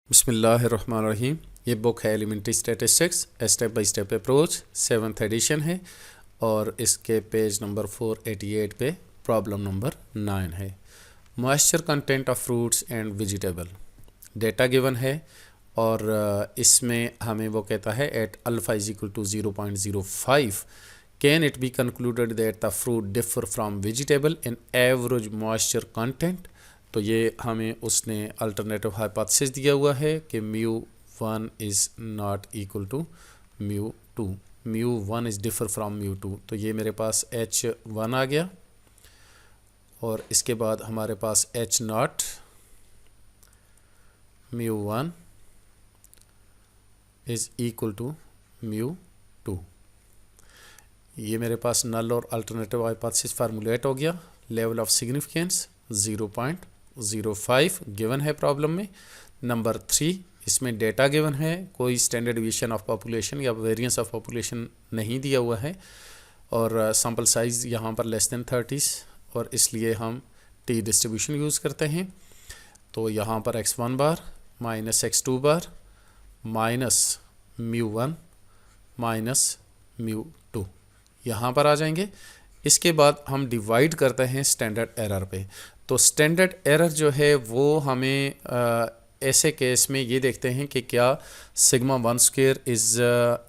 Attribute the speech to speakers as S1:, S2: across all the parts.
S1: बिस्मिल्लाहिर्रहमानिर्रहीम। ये बुक है elementary statistics step by step approach, 7th edition है और इसके पेज नंबर 488 पे प्रॉब्लम नंबर 9 है। Moisture content of fruits and vegetable data given है और इसमें हमें वो कहता है at alpha is equal to 0.05 can it be concluded that the fruit differ from vegetable in average moisture content. तो ये हमें उसने अल्टरनेटिव हाइपोथेसिस दिया हुआ है कि μ1 is not equal to μ2, μ1 is differ from μ2। तो ये मेरे पास H1 आ गया और इसके बाद हमारे पास H0 μ1 इज़ इक्वल टू μ2। ये मेरे पास नल और अल्टरनेटिव हाइपोथेसिस फार्मूलेट हो गया। लेवल ऑफ सिग्निफिकेंस 0.05 गिवन है प्रॉब्लम में। नंबर 3, इसमें डेटा गिवन है, कोई स्टैंडर्ड डिवीजन ऑफ पॉपुलेशन या वेरिएंस ऑफ पॉपुलेशन नहीं दिया हुआ है और सैंपल साइज़ यहाँ पर लेस देन 30 और इसलिए हम टी डिस्ट्रीब्यूशन यूज़ करते हैं। तो यहाँ पर x1 बार माइनस x2 बार माइनस μ1 माइनस μ2 यहाँ पर आ जाएंगे। इसके बाद हम डिवाइड करते हैं स्टैंडर्ड एरर पे। तो स्टैंडर्ड एरर जो है वो हमें ऐसे केस में ये देखते हैं कि क्या sigma 1 square is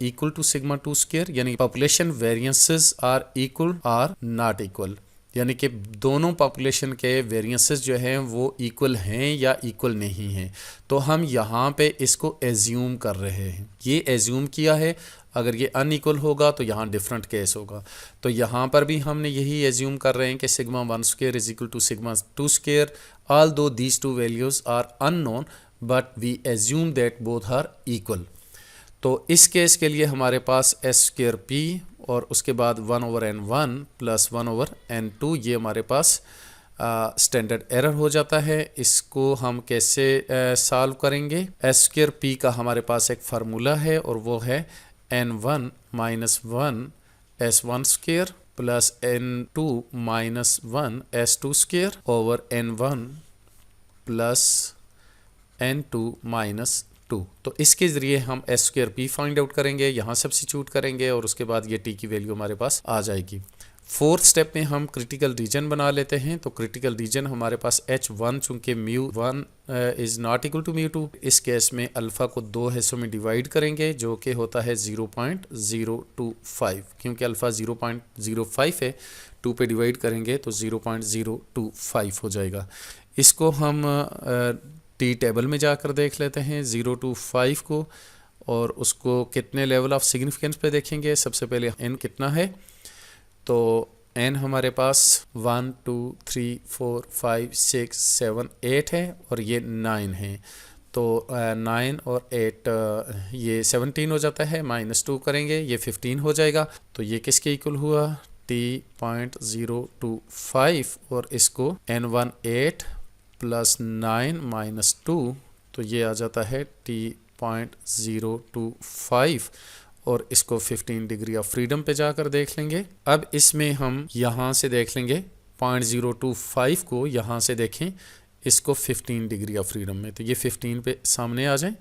S1: equal to sigma 2 square, यानी population variances are equal are not equal, यानी कि दोनों पॉपुलेशन के वेरिएंसेस जो हैं वो इक्वल हैं या इक्वल नहीं हैं। तो हम यहाँ पे इसको एज्यूम कर रहे हैं, ये एज्यूम किया है। अगर ये अनइक्वल होगा तो यहाँ डिफरेंट केस होगा। तो यहाँ पर भी हमने यही एज्यूम कर रहे हैं कि sigma 1 square is equal to sigma 2 square, all दो these two values are unknown but we assume that both are equal. तो इस केस के लिए हमारे पास एस स्क्वायर पी और उसके बाद 1/n1 प्लस 1/n2 ये हमारे पास स्टैंडर्ड एरर हो जाता है। इसको हम कैसे सॉल्व करेंगे? एस स्क्वायर पी का हमारे पास एक फार्मूला है और वो है n1 minus 1 s1 square plus n2 minus 1 s2 square over n1 plus n2 minus 2। तो इसके ज़रिए हम S square P find out करेंगे, यहाँ सब्स्टिट्यूट करेंगे और उसके बाद ये टी की वैल्यू हमारे पास आ जाएगी। फोर्थ स्टेप में हम क्रिटिकल रीजन बना लेते हैं। तो क्रिटिकल रीजन हमारे पास H1 चूँकि μ1 इज़ नॉट इक्वल टू μ2, इस केस में अल्फ़ा को दो हिस्सों में डिवाइड करेंगे जो कि होता है 0.025। क्योंकि अल्फ़ा 0.05 है, 2 पे डिवाइड करेंगे तो 0.025 हो जाएगा। इसको हम टी टेबल में जाकर देख लेते हैं 0 to 5 को और उसको कितने लेवल ऑफ सिग्निफिकेंस पे देखेंगे। सबसे पहले n कितना है, तो n हमारे पास 1 2 3 4 5 6 7 8 है और ये 9 है। तो 9 और 8 ये 17 हो जाता है, -2 करेंगे ये 15 हो जाएगा। तो ये किसके इक्वल हुआ? t.025 और इसको n1 8 प्लस 9 माइनस 2, तो ये आ जाता है t.025 और इसको 15 डिग्री ऑफ फ्रीडम पे जाकर देख लेंगे। अब इसमें हम यहाँ से देख लेंगे 0.025 को, यहाँ से देखें इसको 15 डिग्री ऑफ फ्रीडम में, तो ये 15 पे सामने आ जाए।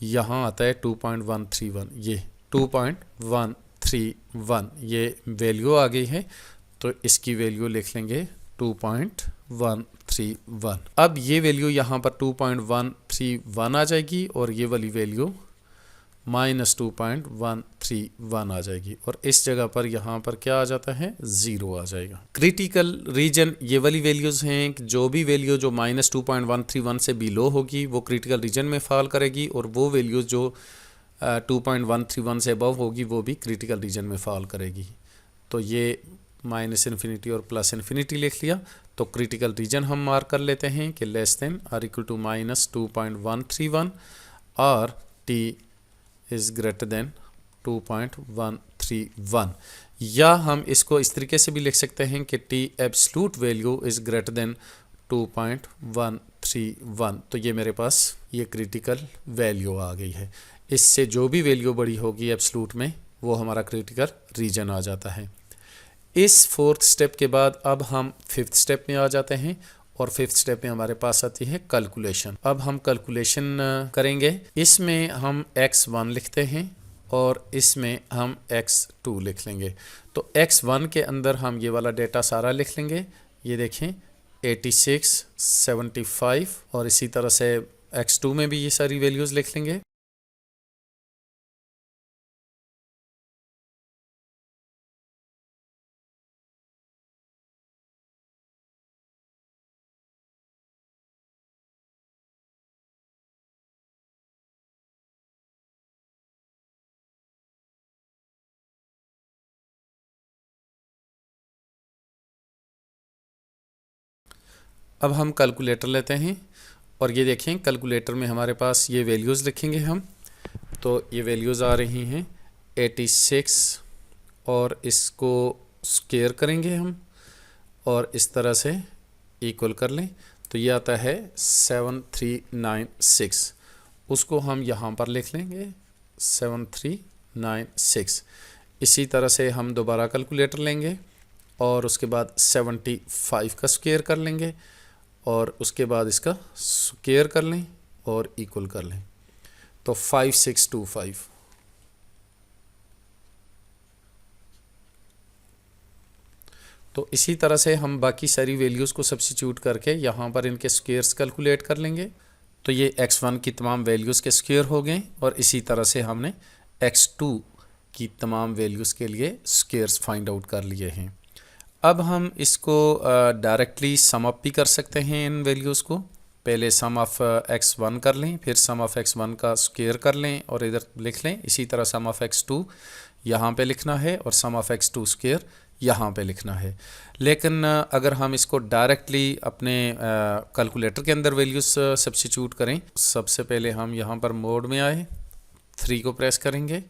S1: यहाँ आता है 2.131, ये 2.131 ये वैल्यू आ गई है, तो इसकी वैल्यू लिख लेंगे 2.131। अब ये वैल्यू यहाँ पर 2.131 आ जाएगी और ये वाली वैल्यू -2.131 आ जाएगी और इस जगह पर यहाँ पर क्या आ जाता है? 0 आ जाएगा। क्रिटिकल रीजन ये वाली वैल्यूज़ हैं कि जो भी वैल्यू जो -2.131 से बिलो होगी वो क्रिटिकल रीजन में फॉल करेगी और वो वैल्यूज़ जो 2.131 से अबव होगी वो भी क्रिटिकल रीजन में फॉल करेगी। तो ये -इन्फिनिटी और +इन्फिनिटी लिख लिया। तो क्रिटिकल रीजन हम मार्क कर लेते हैं कि लेस देन और इक्वल टू -2.131 और t इज़ ग्रेटर देन 2.131, या हम इसको इस तरीके से भी लिख सकते हैं कि t absolute value is greater than 2.131। तो ये मेरे पास ये क्रिटिकल वैल्यू आ गई है। इससे जो भी वैल्यू बड़ी होगी एब्सलूट में वो हमारा क्रिटिकल रीजन आ जाता है। इस फोर्थ स्टेप के बाद अब हम फिफ्थ स्टेप में आ जाते हैं और फिफ्थ स्टेप में हमारे पास आती है कैलकुलेशन। अब हम कैलकुलेशन करेंगे। इसमें हम x1 लिखते हैं और इसमें हम x2 लिख लेंगे। तो x1 के अंदर हम ये वाला डेटा सारा लिख लेंगे। ये देखें 86, 75 और इसी तरह से x2 में भी ये सारी वैल्यूज़ लिख लेंगे। अब हम कैलकुलेटर लेते हैं और ये देखें कैलकुलेटर में हमारे पास ये वैल्यूज़ लिखेंगे हम। तो ये वैल्यूज़ आ रही हैं 86 और इसको स्क्वायर करेंगे हम और इस तरह से इक्वल कर लें तो ये आता है 7396। उसको हम यहाँ पर लिख लेंगे 7396। इसी तरह से हम दोबारा कैलकुलेटर लेंगे और उसके बाद 75 का स्क्वायर कर लेंगे और उसके बाद इसका स्क्वायर कर लें और इक्वल कर लें तो 5625। तो इसी तरह से हम बाकी सारी वैल्यूज़ को सब्स्टिट्यूट करके यहाँ पर इनके स्क्वायर्स कैलकुलेट कर लेंगे। तो ये x1 की तमाम वैल्यूज़ के स्क्वायर हो गए और इसी तरह से हमने x2 की तमाम वैल्यूज़ के लिए स्क्वायर्स फाइंड आउट कर लिए हैं। अब हम इसको डायरेक्टली सम अप भी कर सकते हैं इन वैल्यूज़ को। पहले सम ऑफ x1 कर लें, फिर सम ऑफ x1 का स्क्वायर कर लें और इधर लिख लें। इसी तरह सम ऑफ x2 यहाँ पे लिखना है और सम ऑफ x2 स्क्वायर यहाँ पे लिखना है। लेकिन अगर हम इसको डायरेक्टली अपने कैलकुलेटर के अंदर वैल्यूज़ सब्स्टिट्यूट करें, सबसे पहले हम यहाँ पर मोड में आए, 3 को प्रेस करेंगे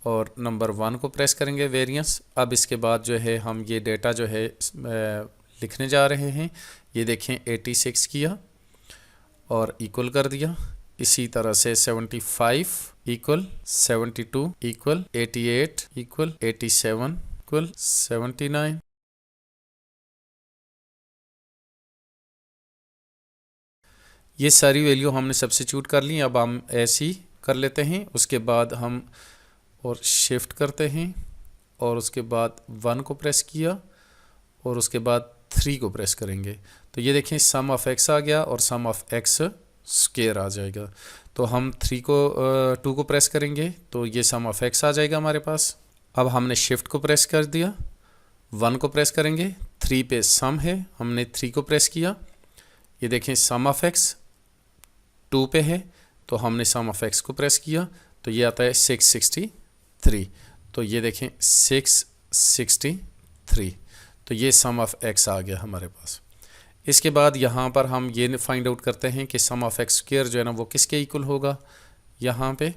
S1: और नंबर 1 को प्रेस करेंगे वेरिएंस। अब इसके बाद जो है हम ये डेटा जो है लिखने जा रहे हैं। ये देखें 86 किया और इक्वल कर दिया। इसी तरह से 75 इक्वल 72 इक्वल 88 इक्वल 87 इक्वल 79। ये सारी वैल्यू हमने सब्स्टिट्यूट कर ली। अब हम ऐसे ही कर लेते हैं। उसके बाद हम और शिफ्ट करते हैं और उसके बाद 1 को प्रेस किया और उसके बाद 3 को प्रेस करेंगे तो ये देखें सम ऑफ x आ गया और सम ऑफ x स्क्वायर आ जाएगा। तो हम 2 को प्रेस करेंगे तो ये सम ऑफ x आ जाएगा हमारे पास। अब हमने शिफ्ट को प्रेस कर दिया, 1 को प्रेस करेंगे, 3 पे सम है, हमने 3 को प्रेस किया। ये देखें सम ऑफ x 2 पे है तो हमने सम ऑफ x को प्रेस किया तो ये आता है 663। तो ये देखें 663 तो ये सम ऑफ x आ गया हमारे पास। इसके बाद यहाँ पर हम ये फाइंड आउट करते हैं कि सम ऑफ x स्क्वायर जो है ना वो किसके इक्वल होगा यहाँ पे।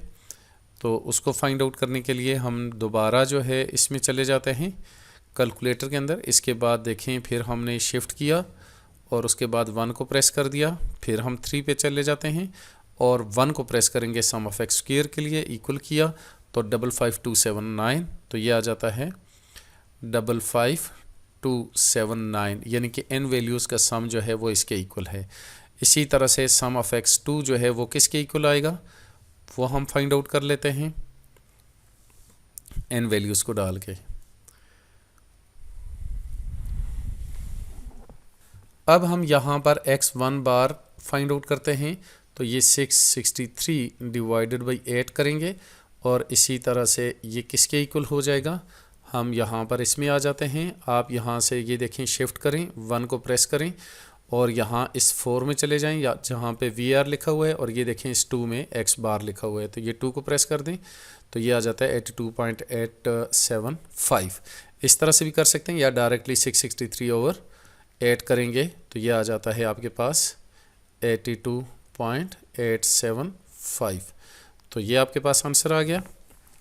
S1: तो उसको फाइंड आउट करने के लिए हम दोबारा जो है इसमें चले जाते हैं कैलकुलेटर के अंदर। इसके बाद देखें फिर हमने शिफ्ट किया और उसके बाद 1 को प्रेस कर दिया, फिर हम 3 पे चले जाते हैं और 1 को प्रेस करेंगे सम ऑफ x स्क्वायर के लिए, इक्वल किया तो 55279 तो ये आ जाता है 55279, यानी कि n वैल्यूज़ का सम जो है वो इसके इक्वल है। इसी तरह से सम ऑफ x2 जो है वो किसके इक्वल आएगा वो हम फाइंड आउट कर लेते हैं n वैल्यूज़ को डाल के। अब हम यहाँ पर x1 बार फाइंड आउट करते हैं तो ये 663 डिवाइडेड बाई 8 करेंगे और इसी तरह से ये किसके इक्वल हो जाएगा। हम यहाँ पर इसमें आ जाते हैं। आप यहाँ से ये देखें शिफ्ट करें, 1 को प्रेस करें और यहाँ इस 4 में चले जाएं या जहाँ पे VR लिखा हुआ है और ये देखें इस 2 में x बार लिखा हुआ है तो ये 2 को प्रेस कर दें तो ये आ जाता है 82.875। इस तरह से भी कर सकते हैं या डायरेक्टली 663/8 करेंगे तो ये आ जाता है आपके पास 82.875। तो ये आपके पास आंसर आ गया।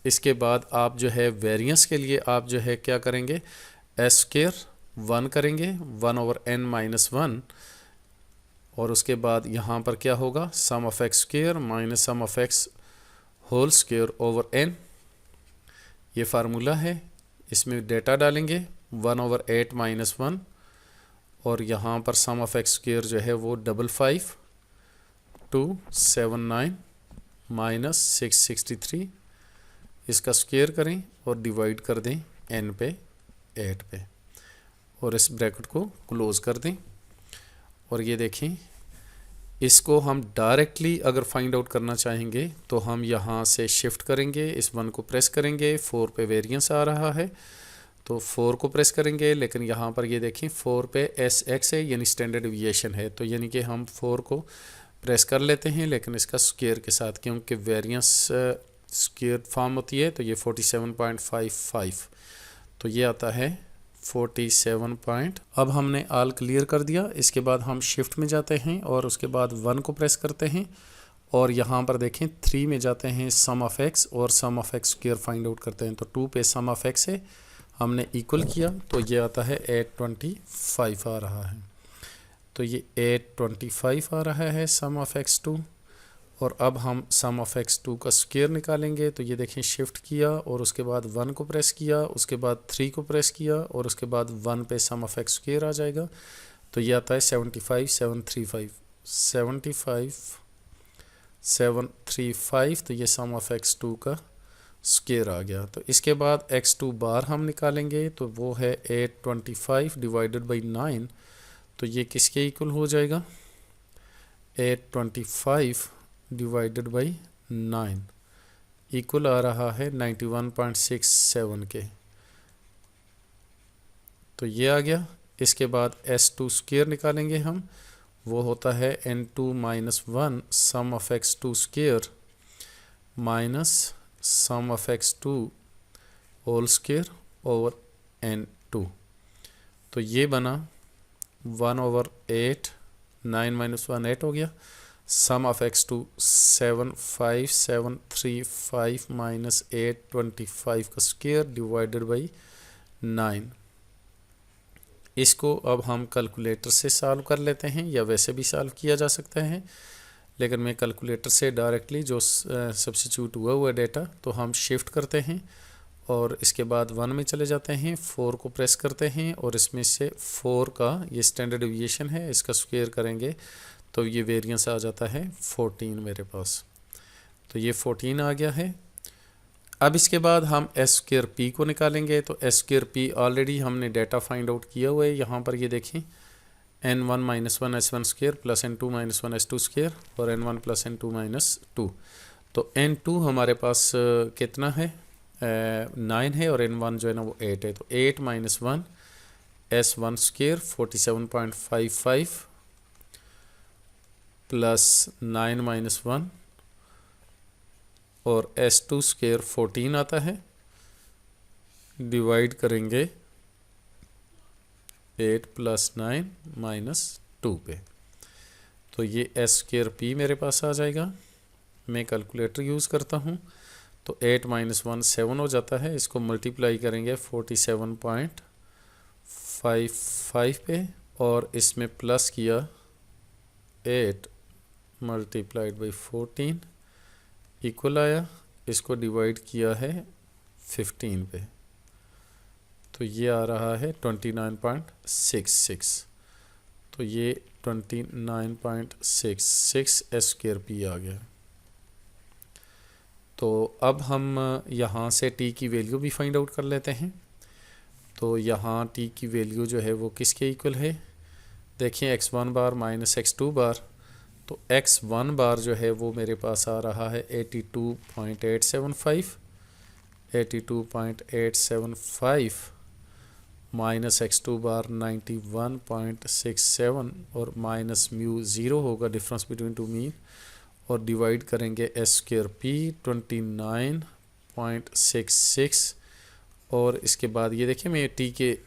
S1: इसके बाद आप जो है वेरिएंस के लिए आप जो है क्या करेंगे, s स्क्वायर 1 करेंगे 1/n-1 और उसके बाद यहाँ पर क्या होगा sum of x square minus sum of x whole square over n। ये फार्मूला है, इसमें डेटा डालेंगे 1/8 - 1 और यहाँ पर सम ऑफ एक्स स्क्वायर जो है वो 55,279 माइनस 663, इसका स्क्वायर करें और डिवाइड कर दें n पे 8 पे और इस ब्रैकेट को क्लोज कर दें। और ये देखें, इसको हम डायरेक्टली अगर फाइंड आउट करना चाहेंगे तो हम यहाँ से शिफ्ट करेंगे, इस 1 को प्रेस करेंगे, 4 पे वेरिएंस आ रहा है तो 4 को प्रेस करेंगे, लेकिन यहाँ पर ये देखें 4 पे एस एक्स है यानी स्टैंडर्ड डिविएशन है, तो यानी कि हम 4 को प्रेस कर लेते हैं लेकिन इसका स्क्वायर के साथ, क्योंकि वेरिएंस स्क्वायर फॉर्म होती है। तो ये 47.55, तो ये आता है 47 पॉइंट। अब हमने ऑल क्लियर कर दिया। इसके बाद हम शिफ्ट में जाते हैं और उसके बाद 1 को प्रेस करते हैं और यहाँ पर देखें 3 में जाते हैं सम ऑफ एक्स और sum of X square find out करते हैं। तो 2 पे सम ऑफ एक्स है, हमने इक्वल किया तो ये आता है 825 आ रहा है। तो ये 825 आ रहा है सम ऑफ x2। और अब हम सम ऑफ x2 का स्क्वायर निकालेंगे। तो ये देखें, शिफ्ट किया और उसके बाद 1 को प्रेस किया, उसके बाद 3 को प्रेस किया और उसके बाद 1 पे सम ऑफ एक्स स्क्वायर आ जाएगा। तो ये आता है 75735 तो ये सम ऑफ x2 का स्क्वायर आ गया। तो इसके बाद x2 बार हम निकालेंगे तो वो है 825 डिवाइडेड बाई 9। तो ये किसके इक्वल हो जाएगा? 825 डिवाइडेड बाई 9 इक्वल आ रहा है 91.67 के। तो ये आ गया। इसके बाद s2 स्क्वायर निकालेंगे हम, वो होता है n2 minus 1 sum of x2 square minus sum of x2 whole square over n2। तो ये बना 1/8, 9 माइनस 1 8 हो गया। सम ऑफ x2 75735 माइनस 825 का स्क्वायर डिवाइडेड बाई 9। इसको अब हम कैलकुलेटर से सॉल्व कर लेते हैं या वैसे भी सॉल्व किया जा सकता है, लेकिन मैं कैलकुलेटर से डायरेक्टली जो सब्स्टिट्यूट हुआ डेटा तो हम शिफ्ट करते हैं और इसके बाद 1 में चले जाते हैं, 4 को प्रेस करते हैं और इसमें से 4 का ये स्टैंडर्ड डिविएशन है, इसका स्क्वायर करेंगे तो ये वेरिएंस आ जाता है 14 मेरे पास। तो ये 14 आ गया है। अब इसके बाद हम एस स्क्वायर पी को निकालेंगे। तो एस स्क्वायर पी ऑलरेडी हमने डाटा फाइंड आउट किया हुआ है। यहाँ पर ये देखें n1 minus 1 s1 square plus n2 minus 1 s2 square और n1 प्लस n2 माइनस 2। तो n2 हमारे पास कितना है? 9 है और n1 जो है ना वो 8 है। तो 8 minus 1 s1 square 47.55 plus 9 minus 1 और s2 स्क्वायर 14 आता है, डिवाइड करेंगे 8 प्लस 9 माइनस 2 पे। तो ये एस स्क्वायर पी मेरे पास आ जाएगा। मैं कैलकुलेटर यूज़ करता हूँ तो 8 माइनस 1 7 हो जाता है। इसको मल्टीप्लाई करेंगे 47.55 पे और इसमें प्लस किया 8 मल्टीप्लाइड बाई 14 इक्वल आया। इसको डिवाइड किया है 15 पे तो ये आ रहा है 29.66। तो ये 29.66 एस स्क्वायर पी आ गया। तो अब हम यहाँ से टी की वैल्यू भी फाइंड आउट कर लेते हैं। तो यहाँ टी की वैल्यू जो है वो किसके इक्वल है? देखिए x1 बार माइनस x2 बार। तो x1 बार जो है वो मेरे पास आ रहा है 82.875 माइनस x2 बार 91.67 और माइनस म्यू 0 होगा, डिफरेंस बिटवीन टू मीन, और डिवाइड करेंगे एस स्क्वायर पी 29.66। और इसके बाद ये देखिए मैं टी के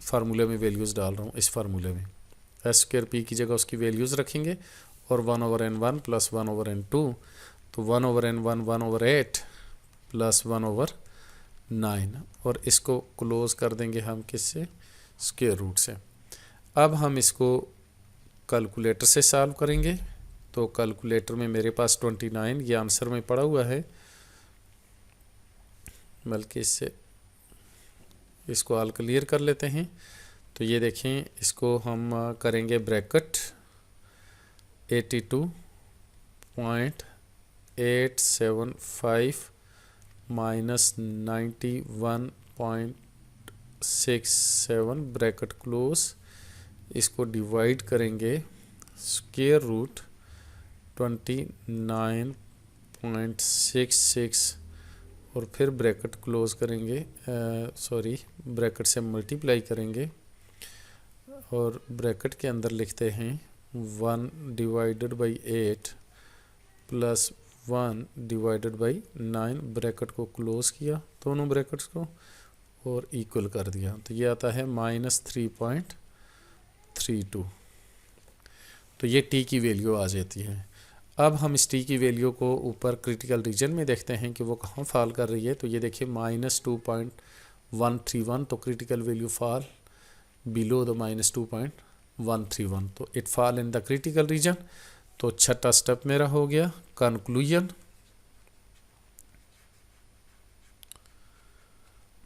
S1: फार्मूले में वैल्यूज़ डाल रहा हूँ। इस फार्मूले में एस स्क्वायर पी की जगह उसकी वैल्यूज़ रखेंगे और 1/n1 प्लस 1/n2। तो 1/n1 1/8 प्लस 1/9 और इसको क्लोज कर देंगे हम किससे? स्क्वायर रूट से। अब हम इसको कैलकुलेटर से सॉल्व करेंगे। तो कैलकुलेटर में मेरे पास 29 ये आंसर में पड़ा हुआ है, बल्कि इससे इसको ऑल क्लियर कर लेते हैं। तो ये देखें, इसको हम करेंगे ब्रैकेट 82.875 माइनस 91.67 ब्रैकेट क्लोज, इसको डिवाइड करेंगे स्क्वायर रूट 29.66 और फिर ब्रैकेट क्लोज करेंगे, ब्रैकेट से मल्टीप्लाई करेंगे और ब्रैकेट के अंदर लिखते हैं 1 divided by 8 plus 1 divided by 9, bracket को क्लोज किया दोनों ब्रैकेट्स को और इक्वल कर दिया। तो ये आता है -3.32। तो ये टी की वैल्यू आ जाती है। अब हम इस टी की वैल्यू को ऊपर क्रिटिकल रीजन में देखते हैं कि वो कहाँ फॉल कर रही है। तो ये देखिए -2.131, तो critical value fall below the -2.131, तो it fall in the critical reason. तो छठा स्टेप मेरा हो गया कंक्लूजन।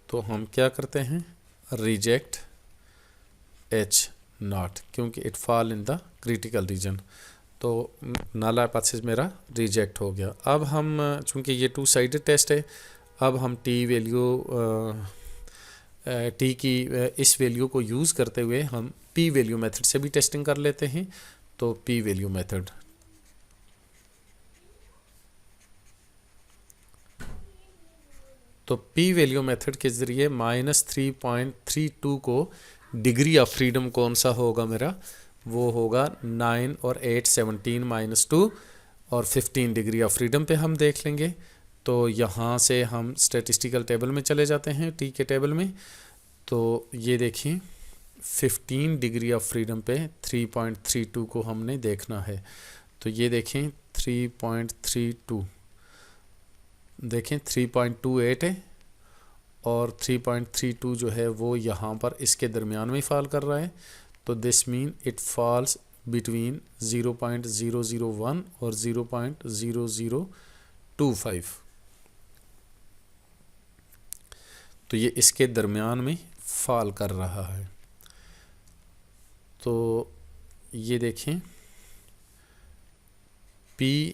S1: तो हम क्या करते हैं, रिजेक्ट H0 क्योंकि it fall in the critical reason. तो नल हाइपोथेसिस मेरा रिजेक्ट हो गया। अब हम चूंकि ये 2 साइडेड टेस्ट है, अब हम टी की इस वैल्यू को यूज़ करते हुए हम पी वैल्यू मेथड से भी टेस्टिंग कर लेते हैं। तो पी वैल्यू मेथड, तो पी वैल्यू मेथड के ज़रिए -3.32 को डिग्री ऑफ फ्रीडम कौन सा होगा मेरा, वो होगा 9 और 8 17 -2 और 15 डिग्री ऑफ फ्रीडम पे हम देख लेंगे। तो यहाँ से हम स्टैटिस्टिकल टेबल में चले जाते हैं, टी के टेबल में। तो ये देखिए 15 डिग्री ऑफ फ्रीडम पे 3.32 को हमने देखना है। तो ये देखें 3.32, देखें 3.28 है और 3.32 जो है वो यहाँ पर इसके दरमियान में फॉल कर रहा है। तो this mean it falls between 0.001 और 0.0025। तो ये इसके दरमियान में फॉल कर रहा है। तो ये देखें P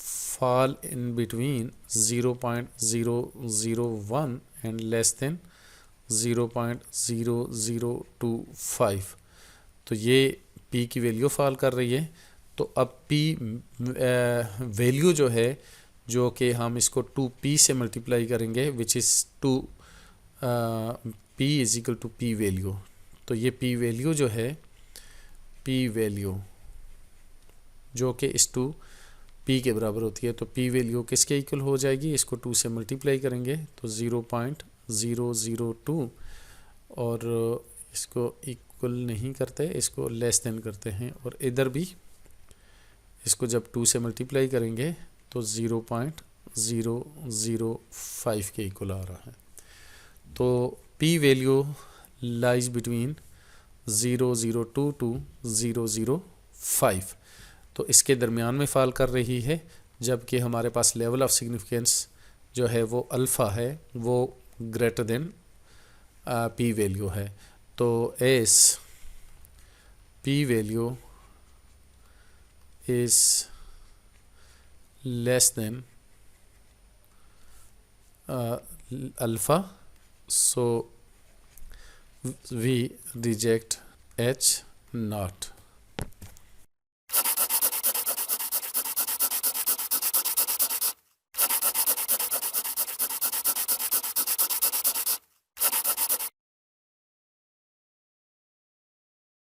S1: fall in between 0.001 and less than 0.0025। तो ये P की वैल्यू फॉल कर रही है। तो अब P वैल्यू जो है, जो कि हम इसको 2P से मल्टीप्लाई करेंगे, which is P is equal to P value. तो ये P वैल्यू जो है, P वैल्यू जो कि इस 2P के बराबर होती है। तो P वैल्यू किसके इक्वल हो जाएगी, इसको 2 से मल्टीप्लाई करेंगे तो 0.002 और इसको इक्वल नहीं करते, इसको लेस देन करते हैं। और इधर भी इसको जब 2 से मल्टीप्लाई करेंगे तो 0.005 के इक्वल आ रहा है। तो P value lies between 0.002 to 0.005, तो इसके दरमियान में फॉल कर रही है। जबकि हमारे पास लेवल ऑफ सिग्निफिकेंस जो है वो अल्फ़ा है, वो ग्रेटर देन P वैल्यू है। तो S P value is less than alpha, so we reject H0।